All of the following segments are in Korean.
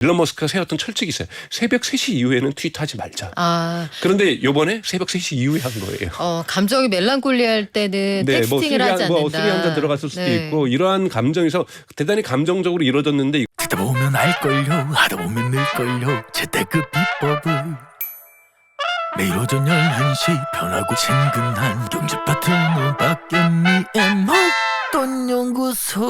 일론 머스크가 세웠던 철칙이 있어요. 새벽 3시 이후에는 트위터하지 말자. 그런데 요번에 새벽 3시 이후에 한 거예요. 감정이 멜랑콜리할 때는 네, 텍스팅을 하지 않는다. 술이 한 잔 들어갔을 수도 있고 이러한 감정에서 대단히 감정적으로 이루어졌는데 듣다 보면 알걸요 하다 보면 늘걸요 재테크 비법을 매일 오전 11시 편하고 친근한 경제 파트너 박연미의 목돈 연구소.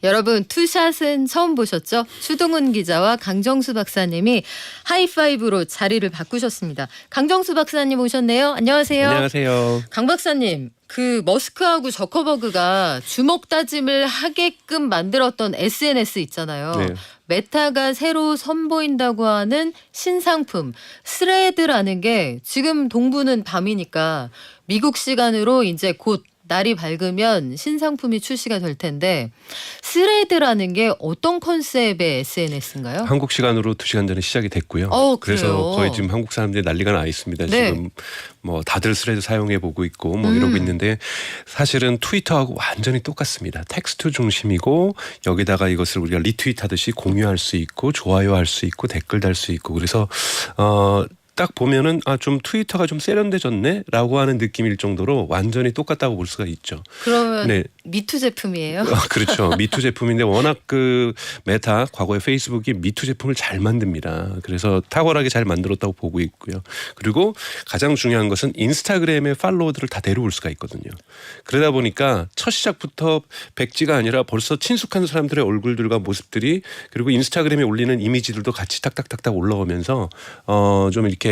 여러분 투샷은 처음 보셨죠? 추동훈 기자와 강정수 박사님이 하이파이브로 자리를 바꾸셨습니다. 강정수 박사님 오셨네요. 안녕하세요. 안녕하세요. 강 박사님, 그 머스크하고 저커버그가 주먹 다짐을 하게끔 만들었던 SNS 있잖아요. 네. 메타가 새로 선보인다고 하는 신상품 스레드라는 게 지금 동부는 밤이니까 미국 시간으로 이제 곧 날이 밝으면 신상품이 출시가 될 텐데 스레드라는 게 어떤 컨셉의 SNS인가요? 한국 시간으로 2시간 전에 시작이 됐고요. 그래서 거의 지금 한국 사람들이 난리가 나 있습니다. 네. 지금 뭐 다들 스레드 사용해 보고 있고 뭐 이러고 있는데 사실은 트위터하고 완전히 똑같습니다. 텍스트 중심이고 여기다가 이것을 우리가 리트윗하듯이 공유할 수 있고 좋아요할 수 있고 댓글 달 수 있고 그래서 딱 보면은 좀 트위터가 좀 세련돼졌네라고 하는 느낌일 정도로 완전히 똑같다고 볼 수가 있죠. 그러면 네. 미투 제품이에요? 그렇죠. 미투 제품인데 워낙 그 메타 과거에 페이스북이 미투 제품을 잘 만듭니다. 그래서 탁월하게 잘 만들었다고 보고 있고요. 그리고 가장 중요한 것은 인스타그램의 팔로워들을 다 데려올 수가 있거든요. 그러다 보니까 첫 시작부터 백지가 아니라 벌써 친숙한 사람들의 얼굴들과 모습들이 그리고 인스타그램에 올리는 이미지들도 같이 탁탁탁탁 올라오면서 좀 이렇게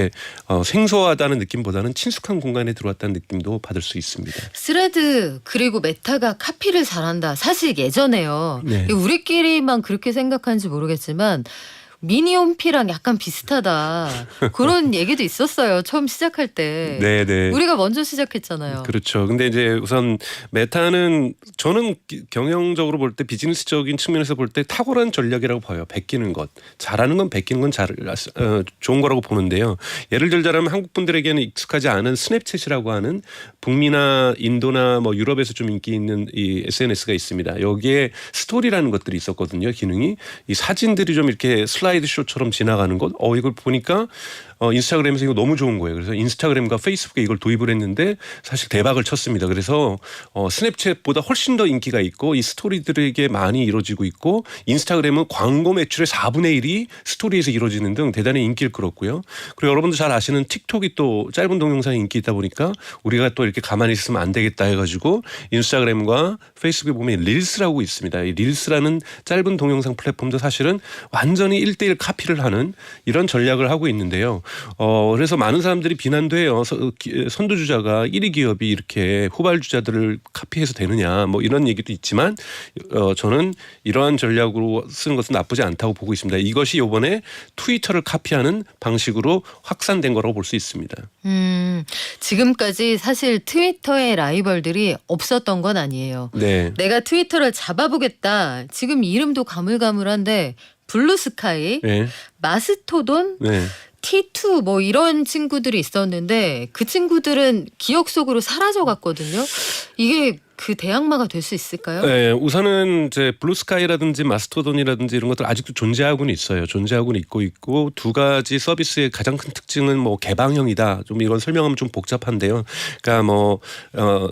생소하다는 느낌보다는 친숙한 공간에 들어왔다는 느낌도 받을 수 있습니다. 스레드 그리고 메타가 카피를 잘한다. 사실 예전에요. 네. 우리끼리만 그렇게 생각하는지 모르겠지만 미니홈피랑 약간 비슷하다. 그런 얘기도 있었어요. 처음 시작할 때. 네네. 우리가 먼저 시작했잖아요. 그렇죠. 근데 이제 우선 메타는 저는 경영적으로 볼 때 비즈니스적인 측면에서 볼 때 탁월한 전략이라고 봐요. 베끼는 것. 잘하는 건 베끼는 건 좋은 거라고 보는데요. 예를 들자면 한국 분들에게는 익숙하지 않은 스냅챗이라고 하는 북미나 인도나 뭐 유럽에서 좀 인기 있는 이 SNS가 있습니다. 여기에 스토리라는 것들이 있었거든요. 기능이. 이 사진들이 좀 이렇게 슬라이드 쇼처럼 지나가는 것. 이걸 보니까 인스타그램에서 이거 너무 좋은 거예요. 그래서 인스타그램과 페이스북에 이걸 도입을 했는데 사실 대박을 쳤습니다. 그래서 스냅챗보다 훨씬 더 인기가 있고 이 스토리들에게 많이 이루어지고 있고 인스타그램은 광고 매출의 4분의 1이 스토리에서 이루어지는 등 대단히 인기를 끌었고요. 그리고 여러분도 잘 아시는 틱톡이 또 짧은 동영상이 인기 있다 보니까 우리가 또 이렇게 가만히 있으면 안 되겠다 해가지고 인스타그램과 페이스북에 보면 릴스라고 있습니다. 이 릴스라는 짧은 동영상 플랫폼도 사실은 완전히 1:1 카피를 하는 이런 전략을 하고 있는데요. 그래서 많은 사람들이 비난도 해요. 선두주자가 1위 기업이 이렇게 후발주자들을 카피해서 되느냐 뭐 이런 얘기도 있지만 저는 이러한 전략으로 쓰는 것은 나쁘지 않다고 보고 있습니다. 이것이 이번에 트위터를 카피하는 방식으로 확산된 거라고 볼 수 있습니다. 지금까지 사실 트위터의 라이벌들이 없었던 건 아니에요. 네. 내가 트위터를 잡아보겠다. 지금 이름도 가물가물한데 블루스카이, 네. 마스토돈, 네. T2 뭐 이런 친구들이 있었는데 그 친구들은 기억 속으로 사라져갔거든요. 이게 그 대항마가 될 수 있을까요? 네, 우선은 이제 블루스카이라든지 마스토돈이라든지 이런 것들 아직도 존재하고는 있어요. 존재하고는 있고 두 가지 서비스의 가장 큰 특징은 뭐 개방형이다. 좀 이런 설명하면 좀 복잡한데요. 그러니까 뭐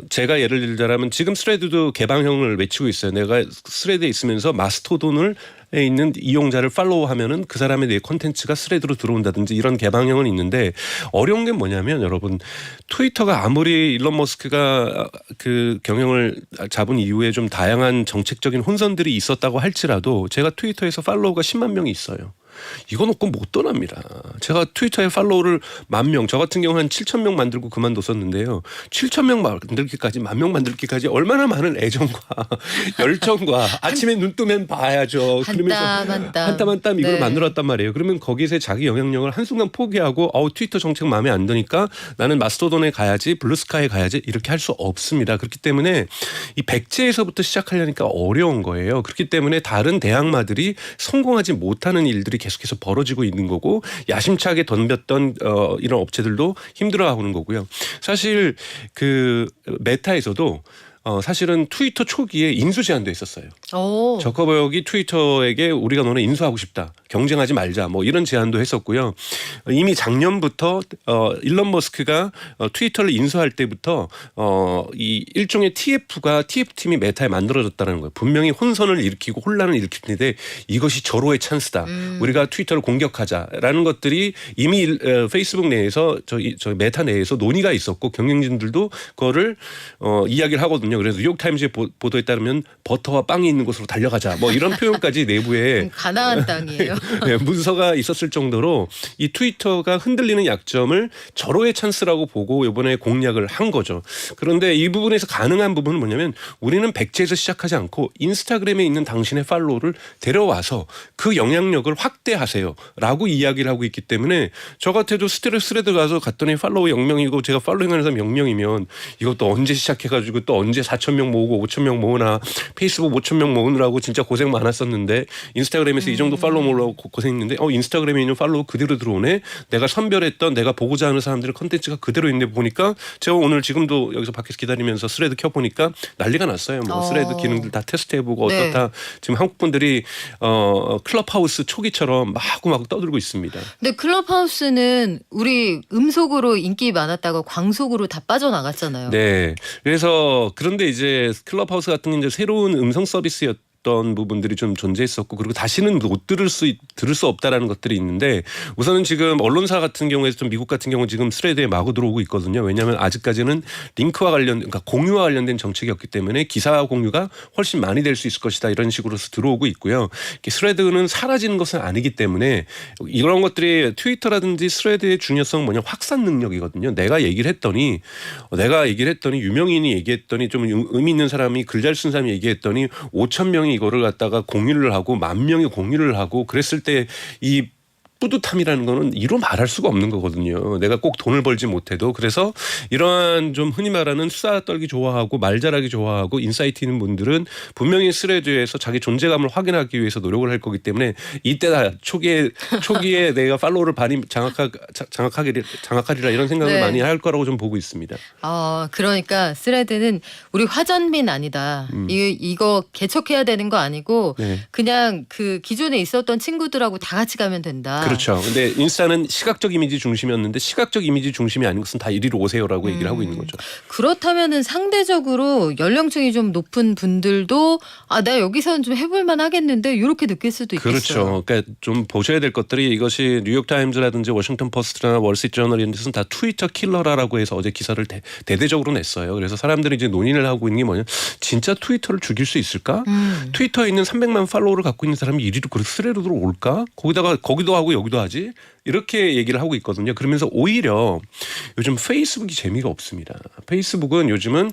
제가 예를 들자면 지금 스레드도 개방형을 외치고 있어요. 내가 스레드에 있으면서 마스토돈을 에 있는 이용자를 팔로우하면은 그 사람의 내 콘텐츠가 스레드로 들어온다든지 이런 개방형은 있는데 어려운 게 뭐냐면 여러분 트위터가 아무리 일론 머스크가 그 경영을 잡은 이후에 좀 다양한 정책적인 혼선들이 있었다고 할지라도 제가 트위터에서 팔로우가 10만 명이 있어요. 이거 놓고 못 떠납니다. 제가 트위터에 팔로우를 10,000명, 저 같은 경우는 한 7,000명 만들고 그만뒀었는데요. 7,000명 만들기까지 10,000명 만들기까지 얼마나 많은 애정과 열정과 아침에 눈 뜨면 봐야죠. 한 땀 한 땀 이걸 만들었단 말이에요. 그러면 거기서 자기 영향력을 한순간 포기하고 트위터 정책 마음에 안 드니까 나는 마스토돈에 가야지 블루스카이에 가야지 이렇게 할 수 없습니다. 그렇기 때문에 이 백제에서부터 시작하려니까 어려운 거예요. 그렇기 때문에 다른 대항마들이 성공하지 못하는 일들이 계속해서 벌어지고 있는 거고 야심차게 덤볐던 이런 업체들도 힘들어하는 거고요. 사실 그 메타에서도 사실은 트위터 초기에 인수 제한도 있었어요. 오. 저커버기 트위터에게 우리가 너네 인수하고 싶다. 경쟁하지 말자. 뭐 이런 제안도 했었고요. 이미 작년부터 일론 머스크가 트위터를 인수할 때부터 이 일종의 TF팀이 메타에 만들어졌다는 거예요. 분명히 혼선을 일으키고 혼란을 일으킬 텐데 이것이 절호의 찬스다. 우리가 트위터를 공격하자라는 것들이 이미 페이스북 내에서 저희 메타 내에서 논의가 있었고 경영진들도 그거를 이야기를 하거든요. 그래서 뉴욕타임즈의 보도에 따르면 버터와 빵이 있는 곳으로 달려가자. 뭐 이런 표현까지 내부에 가나안 땅이에요. 네, 문서가 있었을 정도로 이 트위터가 흔들리는 약점을 절호의 찬스라고 보고 이번에 공략을 한 거죠. 그런데 이 부분에서 가능한 부분은 뭐냐면 우리는 백지에서 시작하지 않고 인스타그램에 있는 당신의 팔로우를 데려와서 그 영향력을 확대하세요라고 이야기를 하고 있기 때문에 저 같아도 스레드 가서 갔더니 팔로우 0명이고 제가 팔로잉하는 사람 0명이면 이것도 언제 시작해가지고 또 언제 4,000명 모으고 5,000명 모으나 페이스북 5,000명 모으느라고 진짜 고생 많았었는데 인스타그램에서 이 정도 팔로우 모으려고 고생했는데 인스타그램에 있는 팔로우 그대로 들어오네. 내가 선별했던 내가 보고자 하는 사람들의 컨텐츠가 그대로 있는데 보니까 제가 오늘 지금도 여기서 밖에서 기다리면서 스레드 켜보니까 난리가 났어요. 뭐 스레드 기능들 다 테스트해보고 네. 어떻다. 지금 한국 분들이 클럽하우스 초기처럼 마구마구 떠들고 있습니다. 근데 클럽하우스는 우리 음속으로 인기 많았다가 광속으로 다 빠져나갔잖아요. 네. 그래서 그런데 이제 클럽하우스 같은 게 이제 새로운 음성 서비스였던 부분들이 좀 존재했었고 그리고 다시는 못 들을 수 없다라는 것들이 있는데 우선은 지금 언론사 같은 경우에서 좀 미국 같은 경우 지금 스레드에 마구 들어오고 있거든요. 왜냐하면 아직까지는 링크와 그러니까 공유와 관련된 정책이 없기 때문에 기사 공유가 훨씬 많이 될 수 있을 것이다 이런 식으로서 들어오고 있고요. 스레드는 사라지는 것은 아니기 때문에 이런 것들이 트위터라든지 스레드의 중요성 뭐냐 확산 능력이거든요. 내가 얘기를 했더니 유명인이 얘기했더니 좀 의미 있는 사람이 글 잘 쓴 사람이 얘기했더니 5,000명이 이거를 갖다가 공유를 하고 10,000명이 공유를 하고 그랬을 때 이 뿌듯함이라는 거는 이로 말할 수가 없는 거거든요. 내가 꼭 돈을 벌지 못해도. 그래서 이러한 좀 흔히 말하는 수다 떨기 좋아하고 말 잘하기 좋아하고 인사이트 있는 분들은 분명히 스레드에서 자기 존재감을 확인하기 위해서 노력을 할 거기 때문에 이때다 초기에 내가 팔로우를 많이 장악하리라 이런 생각을 네. 많이 할 거라고 좀 보고 있습니다. 그러니까 스레드는 우리 화전민 아니다. 이거 개척해야 되는 거 아니고 네. 그냥 그 기존에 있었던 친구들하고 다 같이 가면 된다. 그렇죠. 근데 인스타는 시각적 이미지 중심이었는데 시각적 이미지 중심이 아닌 것은 다 이리로 오세요라고 얘기를 하고 있는 거죠. 그렇다면은 상대적으로 연령층이 좀 높은 분들도 나 여기서는 좀 해볼만 하겠는데 이렇게 느낄 수도 있겠어요. 그렇죠. 그러니까 좀 보셔야 될 것들이 이것이 뉴욕타임즈라든지 워싱턴 포스트나 월스트리트저널 이런 데서는 다 트위터 킬러라고 해서 어제 기사를 대대적으로 냈어요. 그래서 사람들이 이제 논의를 하고 있는 게 뭐냐. 진짜 트위터를 죽일 수 있을까? 트위터에 있는 300만 팔로워를 갖고 있는 사람이 이리로 스레드로 올까? 거기도 하고 여기도 하지? 이렇게 얘기를 하고 있거든요. 그러면서 오히려 요즘 페이스북이 재미가 없습니다. 페이스북은 요즘은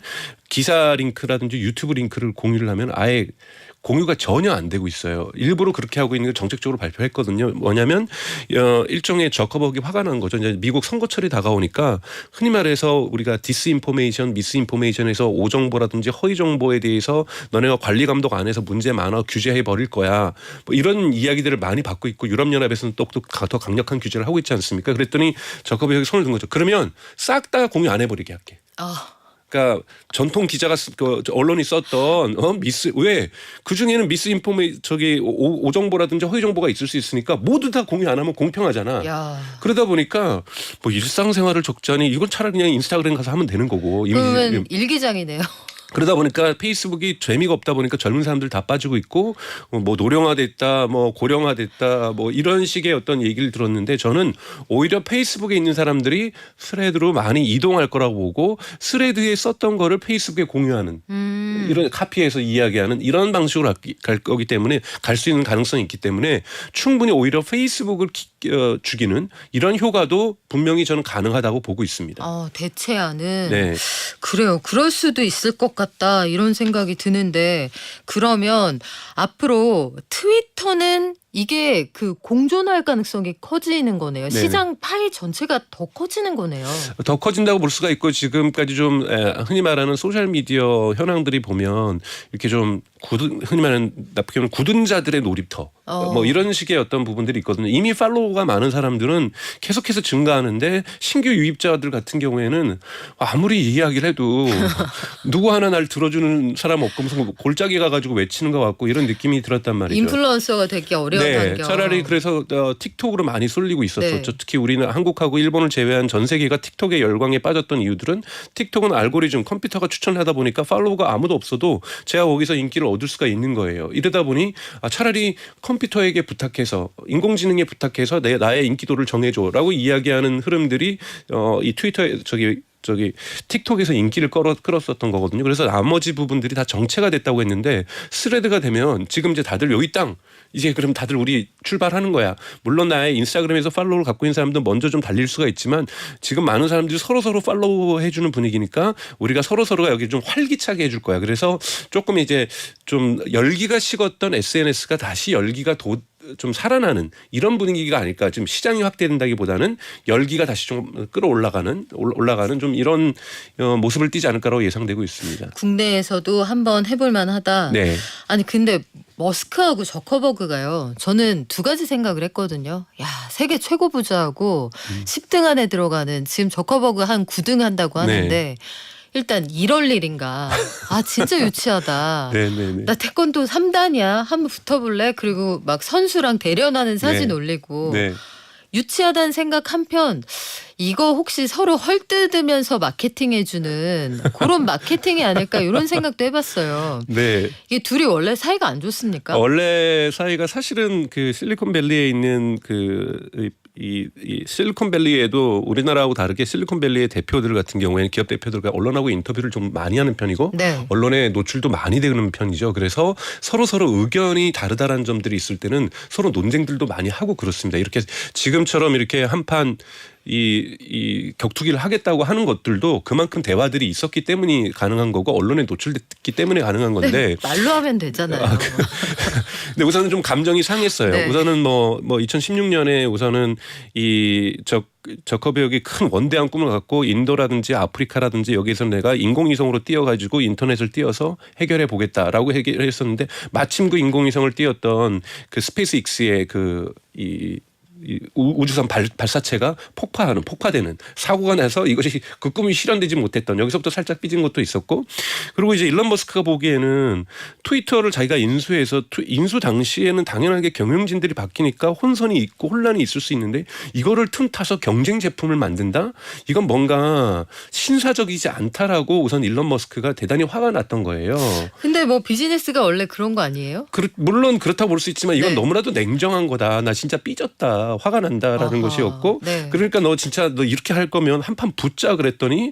기사 링크라든지 유튜브 링크를 공유를 하면 아예 공유가 전혀 안 되고 있어요. 일부러 그렇게 하고 있는 걸 정책적으로 발표했거든요. 뭐냐면 일종의 저커버기 화가 난 거죠. 이제 미국 선거철이 다가오니까 흔히 말해서 우리가 디스인포메이션, 미스인포메이션에서 오정보라든지 허위 정보에 대해서 너네가 관리 감독 안 해서 문제 많아 규제해 버릴 거야. 뭐 이런 이야기들을 많이 받고 있고 유럽연합에서는 또 더 강력한 규제를 하고 있지 않습니까? 그랬더니 저커버기 손을 든 거죠. 그러면 싹 다 공유 안 해버리게 할게. 그러니까 전통 기자가 언론이 썼던 왜 그 중에는 오정보라든지 허위 정보가 있을 수 있으니까 모두 다 공유 안 하면 공평하잖아. 그러다 보니까 뭐 일상생활을 적잖니 이건 차라리 그냥 인스타그램 가서 하면 되는 거고. 그러면 일기장이네요. 그러다 보니까 페이스북이 재미가 없다 보니까 젊은 사람들 다 빠지고 있고 뭐 노령화됐다 뭐 고령화됐다 뭐 이런 식의 어떤 얘기를 들었는데 저는 오히려 페이스북에 있는 사람들이 스레드로 많이 이동할 거라고 보고 스레드에 썼던 거를 페이스북에 공유하는 이런 카피해서 이야기하는 이런 방식으로 갈 거기 때문에 갈 수 있는 가능성이 있기 때문에 충분히 오히려 페이스북을 죽이는 이런 효과도 분명히 저는 가능하다고 보고 있습니다. 대체하는. 네. 그래요. 그럴 수도 있을 것 같다 이런 생각이 드는데 그러면 앞으로 트위터는 이게 그 공존할 가능성이 커지는 거네요. 네네. 시장 파이 전체가 더 커지는 거네요. 더 커진다고 볼 수가 있고 지금까지 좀 흔히 말하는 소셜 미디어 현황들이 보면 이렇게 좀 흔히 말하는 나쁘게 보면 굳은 자들의 놀이터 뭐 이런 식의 어떤 부분들이 있거든요. 이미 팔로워가 많은 사람들은 계속해서 증가하는데 신규 유입자들 같은 경우에는 아무리 이야기를 해도 누구 하나 날 들어주는 사람 없고 무슨 골짜기 가가지고 외치는 것 같고 이런 느낌이 들었단 말이죠. 인플루언서가 되기 어려운 네, 환경. 차라리 그래서 틱톡으로 많이 쏠리고 있었었죠. 네. 특히 우리는 한국하고 일본을 제외한 전 세계가 틱톡의 열광에 빠졌던 이유들은 틱톡은 알고리즘 컴퓨터가 추천하다 보니까 팔로워가 아무도 없어도 제가 거기서 인기를 얻을 수가 있는 거예요. 이러다 보니 차라리 컴퓨터에게 부탁해서 인공지능에 부탁해서 나의 인기도를 정해줘라고 이야기하는 흐름들이 이 트위터에 저기 틱톡에서 인기를 끌었었던 거거든요. 그래서 나머지 부분들이 다 정체가 됐다고 했는데 스레드가 되면 지금 이제 다들 여기 땅 이제 그럼 다들 우리 출발하는 거야. 물론 나의 인스타그램에서 팔로우를 갖고 있는 사람들 먼저 좀 달릴 수가 있지만 지금 많은 사람들이 서로 팔로우 해주는 분위기니까 우리가 서로가 여기 좀 활기차게 해줄 거야. 그래서 조금 이제 좀 열기가 식었던 SNS가 다시 열기가 좀 살아나는 이런 분위기가 아닐까. 지금 시장이 확대된다기보다는 열기가 다시 좀 올라가는 좀 이런 모습을 띠지 않을까라고 예상되고 있습니다. 국내에서도 한번 해볼 만하다. 네. 아니 근데 머스크하고 저커버그가요. 저는 두 가지 생각을 했거든요. 야, 세계 최고 부자하고 10등 안에 들어가는 지금 저커버그 한 9등 한다고 하는데 네. 일단 이럴 일인가. 아 진짜 유치하다. 네네네. 나 태권도 3단이야. 한번 붙어볼래? 그리고 막 선수랑 대련하는 사진 네. 올리고 네. 유치하다는 생각 한편 이거 혹시 서로 헐뜯으면서 마케팅해주는 그런 마케팅이 아닐까 이런 생각도 해봤어요. 네. 이게 둘이 원래 사이가 안 좋습니까? 원래 사이가 사실은 그 실리콘밸리에 있는 이 실리콘밸리에도 우리나라하고 다르게 실리콘밸리의 대표들 같은 경우에는 기업 대표들과 언론하고 인터뷰를 좀 많이 하는 편이고 네. 언론에 노출도 많이 되는 편이죠. 그래서 서로 의견이 다르다라는 점들이 있을 때는 서로 논쟁들도 많이 하고 그렇습니다. 이렇게 지금처럼 이렇게 한판 이 격투기를 하겠다고 하는 것들도 그만큼 대화들이 있었기 때문이 가능한 거고 언론에 노출됐기 때문에 가능한 건데 네, 말로 하면 되잖아요. 근데 우선은 좀 감정이 상했어요. 네. 우선은 뭐 2016년에 우선은 이 저커버그이 큰 원대한 꿈을 갖고 인도라든지 아프리카라든지 여기서 내가 인공위성으로 띄워가지고 인터넷을 띄워서 해결해 보겠다라고 해결했었는데 마침 그 인공위성을 띄웠던 그 스페이스 X의 이 우주선 발사체가 폭파되는 사고가 나서 이것이 그 꿈이 실현되지 못했던 여기서부터 살짝 삐진 것도 있었고 그리고 이제 일론 머스크가 보기에는 트위터를 자기가 인수해서 인수 당시에는 당연하게 경영진들이 바뀌니까 혼선이 있고 혼란이 있을 수 있는데 이거를 틈타서 경쟁 제품을 만든다? 이건 뭔가 신사적이지 않다라고 우선 일론 머스크가 대단히 화가 났던 거예요. 근데 뭐 비즈니스가 원래 그런 거 아니에요? 물론 그렇다고 볼 수 있지만 이건 네. 너무나도 냉정한 거다. 나 진짜 삐졌다. 화가 난다라는 아하, 것이었고 네. 그러니까 너 이렇게 할 거면 한판 붙자 그랬더니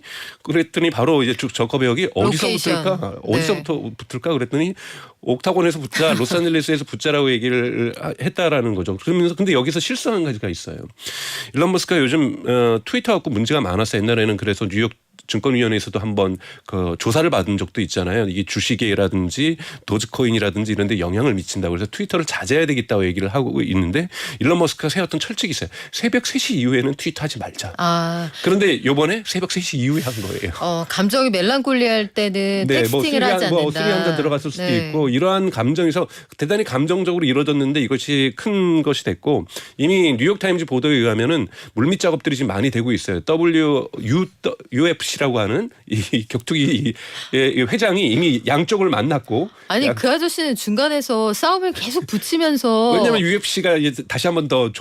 바로 이제 저커버그이 어디서부터 붙을까 그랬더니 옥타곤에서 붙자 로스앤젤레스에서 붙자라고 얘기를 했다라는 거죠. 그러면서 근데 여기서 실수한 가지가 있어요. 일론 머스크가 요즘 트위터 갖고 문제가 많았어요. 옛날에는 그래서 뉴욕 증권위원회에서도 한번 그 조사를 받은 적도 있잖아요. 이게 주식이라든지 도지코인이라든지 이런 데 영향을 미친다고 그래서 트위터를 자제해야 되겠다고 얘기를 하고 있는데 일론 머스크가 세웠던 철칙이 있어요. 새벽 3시 이후에는 트위터하지 말자. 그런데 이번에 새벽 3시 이후에 한 거예요. 감정이 멜랑콜리할 때는 텍스팅을 하지 않는다. 술이 한잔 들어갔을 수도 네. 있고 이러한 감정에서 대단히 감정적으로 이루어졌는데 이것이 큰 것이 됐고 이미 뉴욕타임즈 보도에 의하면은 물밑 작업들이 지금 많이 되고 있어요. UFC라고 하는 이 격투기 회장이 이미 양쪽을 만났고 아니 그 아저씨는 중간에서 싸움을 계속 붙이면서 왜냐하면 UFC가 다시 한번 더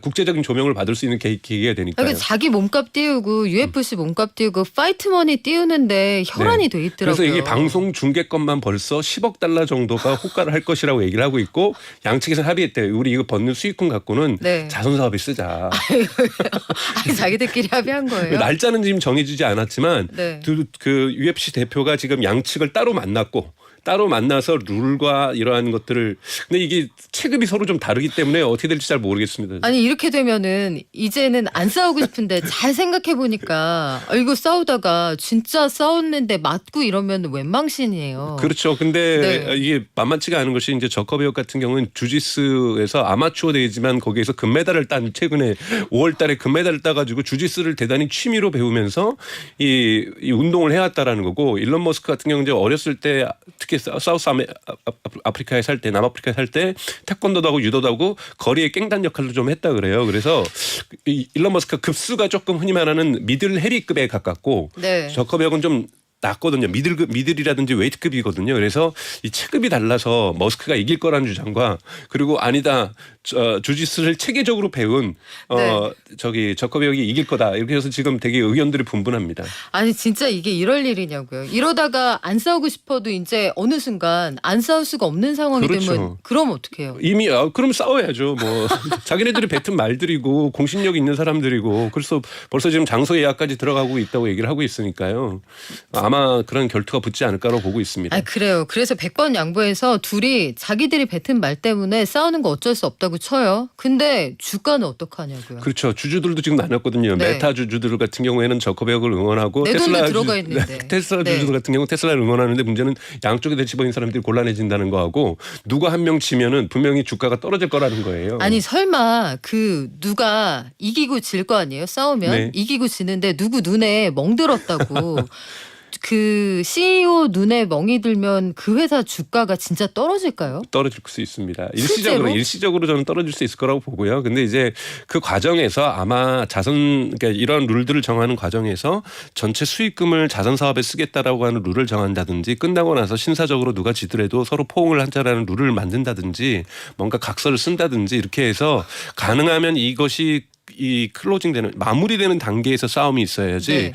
국제적인 조명을 받을 수 있는 계기가 되니까요. 그러니까 자기 몸값 띄우고 UFC 몸값 띄우고 파이트머니 띄우는데 혈안이 돼 있더라고요. 그래서 이게 방송 중계권만 벌써 10억 달러 정도가 호가를 할 것이라고 얘기를 하고 있고 양측에서 합의했대요. 우리 이거 받는 수익금 갖고는 네. 자선사업에 쓰자. 아니, 자기들끼리 합의한 거예요. 날짜는 지금 정해지지 않았지만 네. 그 UFC 대표가 지금 양측을 따로 만났고 따로 만나서 룰과 이러한 것들을 근데 이게 체급이 서로 좀 다르기 때문에 어떻게 될지 잘 모르겠습니다. 아니 이렇게 되면은 이제는 안 싸우고 싶은데 잘 생각해 보니까 이거 싸우다가 진짜 싸웠는데 맞고 이러면 웬망신이에요. 그렇죠. 근데 네. 이게 만만치가 않은 것이 이제 저커비역 같은 경우는 주짓수에서 아마추어 대회지만 거기에서 금메달을 딴 최근에 5월달에 금메달을 따가지고 주짓수를 대단히 취미로 배우면서 이 운동을 해왔다라는 거고 일론 머스크 같은 경우는 이제 어렸을 때 특히 사우스 아프리카에 살 때 남아프리카에 살 때 태권도도 하고 유도도 하고 거리의 깽단 역할도 좀 했다 그래요. 그래서 일론 머스크가 급수가 조금 흔히 말하는 미들 헤비급에 가깝고 네. 저커비역은 좀 낮거든요. 미들이라든지 웨이트급이거든요. 그래서 이 체급이 달라서 머스크가 이길 거라는 주장과 그리고 아니다. 주짓수를 체계적으로 배운 저기 저커비역이 이길 거다. 이렇게 해서 지금 되게 의견들이 분분합니다. 아니 진짜 이게 이럴 일이냐고요. 이러다가 안 싸우고 싶어도 이제 어느 순간 안 싸울 수가 없는 상황이 그렇죠. 되면 그럼 어떡해요? 이미 그럼 싸워야죠. 뭐 자기네들이 뱉은 말들이고 공신력 있는 사람들이고 그래서 벌써 지금 장소 예약까지 들어가고 있다고 얘기를 하고 있으니까요. 아마 그런 결투가 붙지 않을까라고 보고 있습니다. 아 그래요. 그래서 100번 양보해서 둘이 자기들이 뱉은 말 때문에 싸우는 거 어쩔 수 없다고 쳐요. 근데 주가는 어떡하냐고요. 그렇죠. 주주들도 지금 나눴거든요. 네. 메타 주주들 같은 경우에는 저커비역을 응원하고 내 돈도 테슬라 들어가 있는데. 테슬라 네. 주주들 같은 경우 테슬라를 응원하는데 문제는 양쪽에 대치 보인 사람들이 곤란해진다는 거하고 누가 한 명 지면은 분명히 주가가 떨어질 거라는 거예요. 아니 설마 그 누가 이기고 질 거 아니에요? 싸우면 네. 이기고 지는데 누구 눈에 멍들었다고 그 CEO 눈에 멍이 들면 그 회사 주가가 진짜 떨어질까요? 떨어질 수 있습니다. 실제로? 일시적으로 저는 떨어질 수 있을 거라고 보고요. 근데 이제 그 과정에서 아마 그러니까 이런 룰들을 정하는 과정에서 전체 수익금을 자선 사업에 쓰겠다라고 하는 룰을 정한다든지 끝나고 나서 신사적으로 누가 지더라도 서로 포옹을 한자라는 룰을 만든다든지 뭔가 각서를 쓴다든지 이렇게 해서 가능하면 이것이 이 클로징되는 마무리되는 단계에서 싸움이 있어야지 네.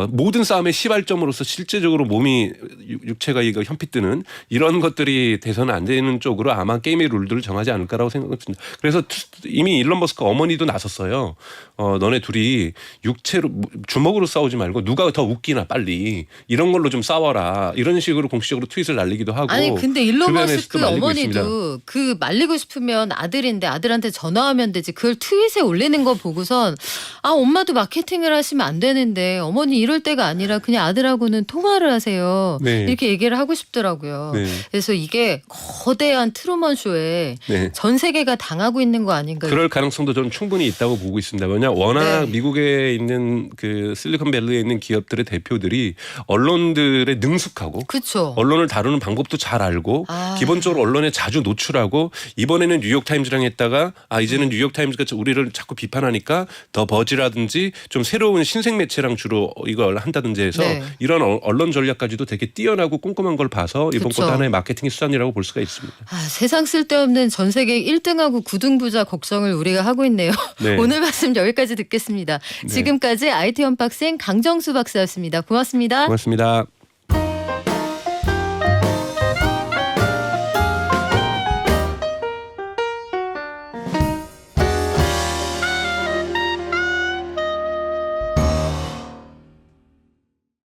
모든 싸움의 시발점으로서 실제적으로 몸이 육체가 이거 현피뜨는 이런 것들이 돼서는 안 되는 쪽으로 아마 게임의 룰들을 정하지 않을까라고 생각합니다. 그래서 이미 일론 머스크 어머니도 나섰어요. 너네 둘이 육체로 주먹으로 싸우지 말고 누가 더 웃기나 빨리 이런 걸로 좀 싸워라 이런 식으로 공식적으로 트윗을 날리기도 하고 아니 근데 일론 주변에서도 머스크 말리고 어머니도 있습니다. 그 말리고 싶으면 아들인데 아들한테 전화하면 되지 그걸 트윗에 올리는 거 보고선 아 엄마도 마케팅을 하시면 안 되는데 어머니 이럴 때가 아니라 그냥 아들하고는 통화를 하세요. 네. 이렇게 얘기를 하고 싶더라고요. 네. 그래서 이게 거대한 트루먼 쇼에 네. 전 세계가 당하고 있는 거 아닌가. 그럴 가능성도 저는 충분히 있다고 보고 있습니다. 왜냐 워낙 네. 미국에 있는 그 실리콘밸리에 있는 기업들의 대표들이 언론들에 능숙하고 그렇죠. 언론을 다루는 방법도 잘 알고 아. 기본적으로 언론에 자주 노출하고 이번에는 뉴욕타임즈랑 했다가 이제는 뉴욕타임즈가 우리를 자꾸 비판하니까 더 버즈라든지 좀 새로운 신생 매체랑 주로 이걸 한다든지 해서 네. 이런 언론 전략까지도 되게 뛰어나고 꼼꼼한 걸 봐서 이번 그쵸. 것도 하나의 마케팅의 수단이라고 볼 수가 있습니다. 아, 세상 쓸데없는 전 세계 1등하고 9등 부자 걱정을 우리가 하고 있네요. 네. 오늘 말씀 여기까지 듣겠습니다. 지금까지 IT 언박싱 강정수 박사였습니다. 고맙습니다. 고맙습니다.